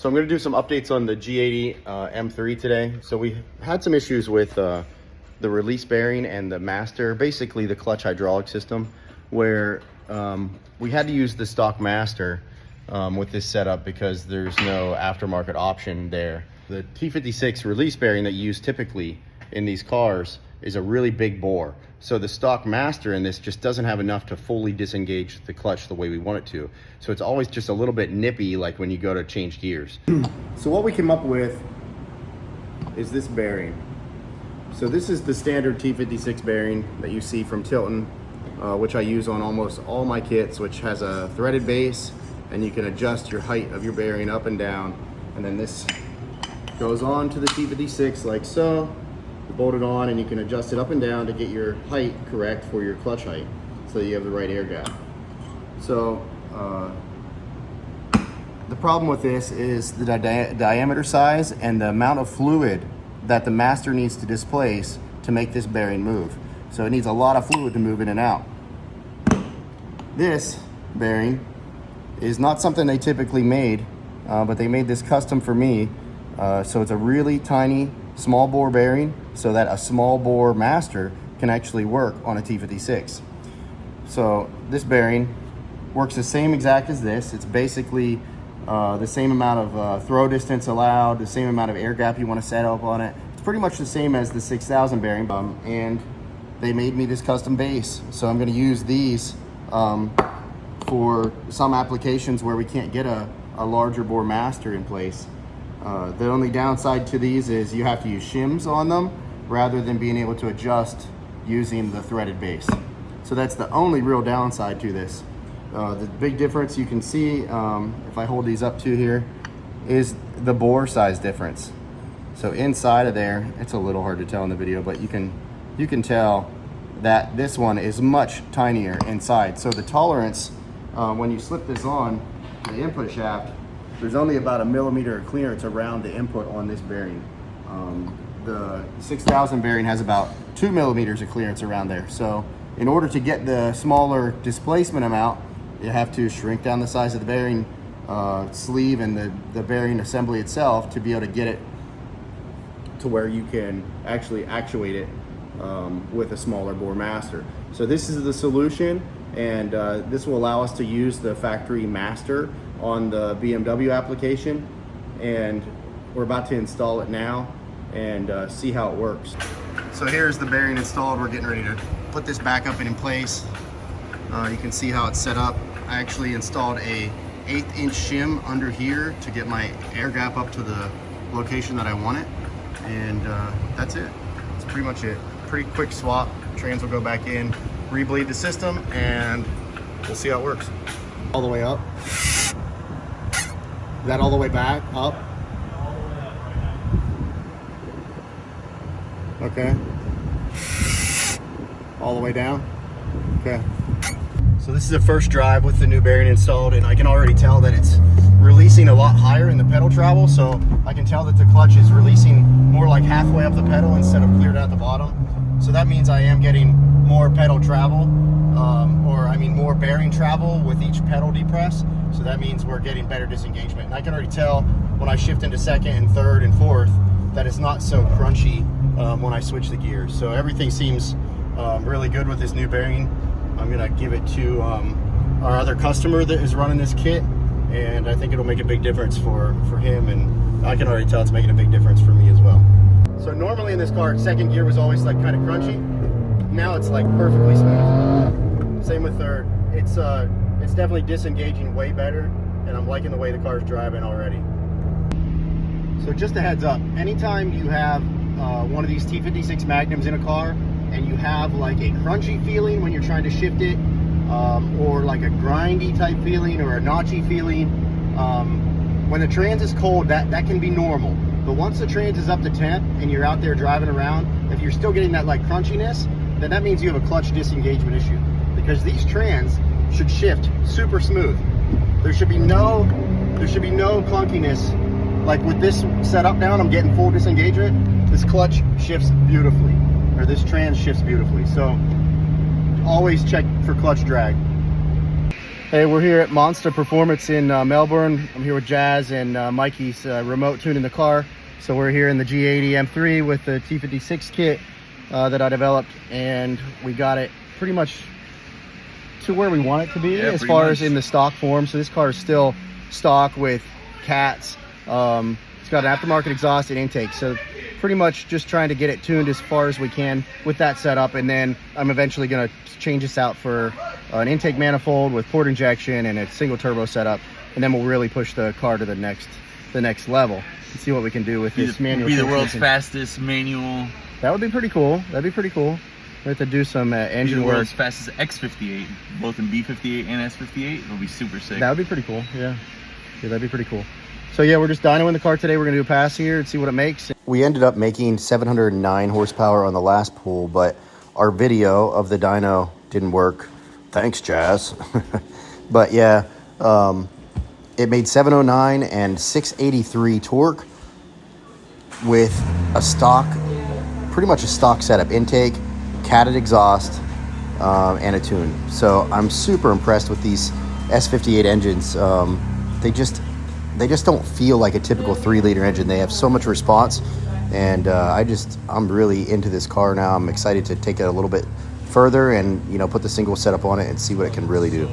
So I'm going to do some updates on the G80 M3 today. So we had some issues with the release bearing and the master, basically the clutch hydraulic system, where we had to use the stock master with this setup because there's no aftermarket option there. The T56 release bearing that you use typically in these cars is a really big bore. So the stock master in this just doesn't have enough to fully disengage the clutch the way we want it to. So it's always just a little bit nippy, like when you go to change gears. So what we came up with is this bearing. So this is the standard T56 bearing that you see from Tilton, which I use on almost all my kits, which has a threaded base, and you can adjust your height of your bearing up and down. And then this goes on to the T56 like so. You bolt it on and you can adjust it up and down to get your height correct for your clutch height, so that you have the right air gap. So the problem with this is the diameter size and the amount of fluid that the master needs to displace to make this bearing move. So it needs a lot of fluid to move in and out. This bearing is not something they typically made, but they made this custom for me. So it's a really tiny small bore bearing so that a small bore master can actually work on a T56. So this bearing works the same exact as this. It's basically the same amount of throw distance allowed, the same amount of air gap you want to set up on it. It's pretty much the same as the 6000 bearing, and they made me this custom base. So I'm going to use these for some applications where we can't get a larger bore master in place. The only downside to these is you have to use shims on them rather than being able to adjust using the threaded base. So that's the only real downside to this. The big difference you can see, if I hold these up to here, is the bore size difference. So inside of there, it's a little hard to tell in the video, but you can tell that this one is much tinier inside. So the tolerance, when you slip this on the input shaft, there's only about 1 millimeter of clearance around the input on this bearing. The 6000 bearing has about 2 millimeters of clearance around there. So in order to get the smaller displacement amount, you have to shrink down the size of the bearing sleeve and the bearing assembly itself to be able to get it to where you can actually actuate it with a smaller bore master. So this is the solution, and this will allow us to use the factory master on the BMW application, and we're about to install it now and see how it works. So here's the bearing installed. We're getting ready to put this back up and in place. You can see how it's set up. I actually installed a 1/8 inch shim under here to get my air gap up to the location that I want it, and that's it. That's pretty much it. Pretty quick swap. Trans will go back in, rebleed the system, and we'll see how it works. All the way up. Is that all the way back up? Okay. All the way down? Okay. So this is the first drive with the new bearing installed, and I can already tell that it's releasing a lot higher in the pedal travel. So I can tell that the clutch is releasing more like halfway up the pedal instead of cleared at the bottom. So that means I am getting more pedal travel, or I mean more bearing travel with each pedal depress. So that means we're getting better disengagement. And I can already tell when I shift into second and third and fourth that it's not so crunchy when I switch the gears. So everything seems really good with this new bearing. I'm gonna give it to our other customer that is running this kit, and I think it'll make a big difference for him, and I can already tell it's making a big difference for me as well. So normally in this car, second gear was always like kind of crunchy. Now it's like perfectly smooth. Same with third. It's definitely disengaging way better, and I'm liking the way the car's driving already. So just a heads up, anytime you have one of these T56 Magnums in a car and you have like a crunchy feeling when you're trying to shift it, or like a grindy type feeling or a notchy feeling, when the trans is cold, that can be normal. But once the trans is up to temp and you're out there driving around, if you're still getting that like crunchiness, then that means you have a clutch disengagement issue, because these trans should shift super smooth. There should be no clunkiness. Like with this setup down, I'm getting full disengagement. This clutch shifts beautifully, or this trans shifts beautifully. So always check for clutch drag. Hey, we're here at Monster Performance in Melbourne. I'm here with Jazz and Mikey's remote tuning the car. So we're here in the G80 M3 with the T56 kit that I developed, and we got it pretty much to where we want it to be, as far as in the stock form. So this car is still stock with cats. It's got an aftermarket exhaust and intake. So pretty much just trying to get it tuned as far as we can with that setup, and then I'm eventually going to change this out for an intake manifold with port injection and a single turbo setup, and then we'll really push the car to the next level and see what we can do with this manual. Be the world's fastest manual. That would be pretty cool. That'd be pretty cool. We have to do some engine work. World's fastest X58, both in B58 and S58. It'll be super sick. That would be pretty cool. Yeah, that'd be pretty cool. So yeah, we're just dynoing the car today. We're gonna do a pass here and see what it makes. We ended up making 709 horsepower on the last pull, but our video of the dyno didn't work. Thanks, Jazz. But yeah, it made 709 and 683 torque with a stock, pretty much a stock setup, intake, catted exhaust, and a tune. So I'm super impressed with these S58 engines. They just don't feel like a typical 3-liter engine. They have so much response, and I'm really into this car now. I'm excited to take it a little bit further and, you know, put the single setup on it and see what it can really do.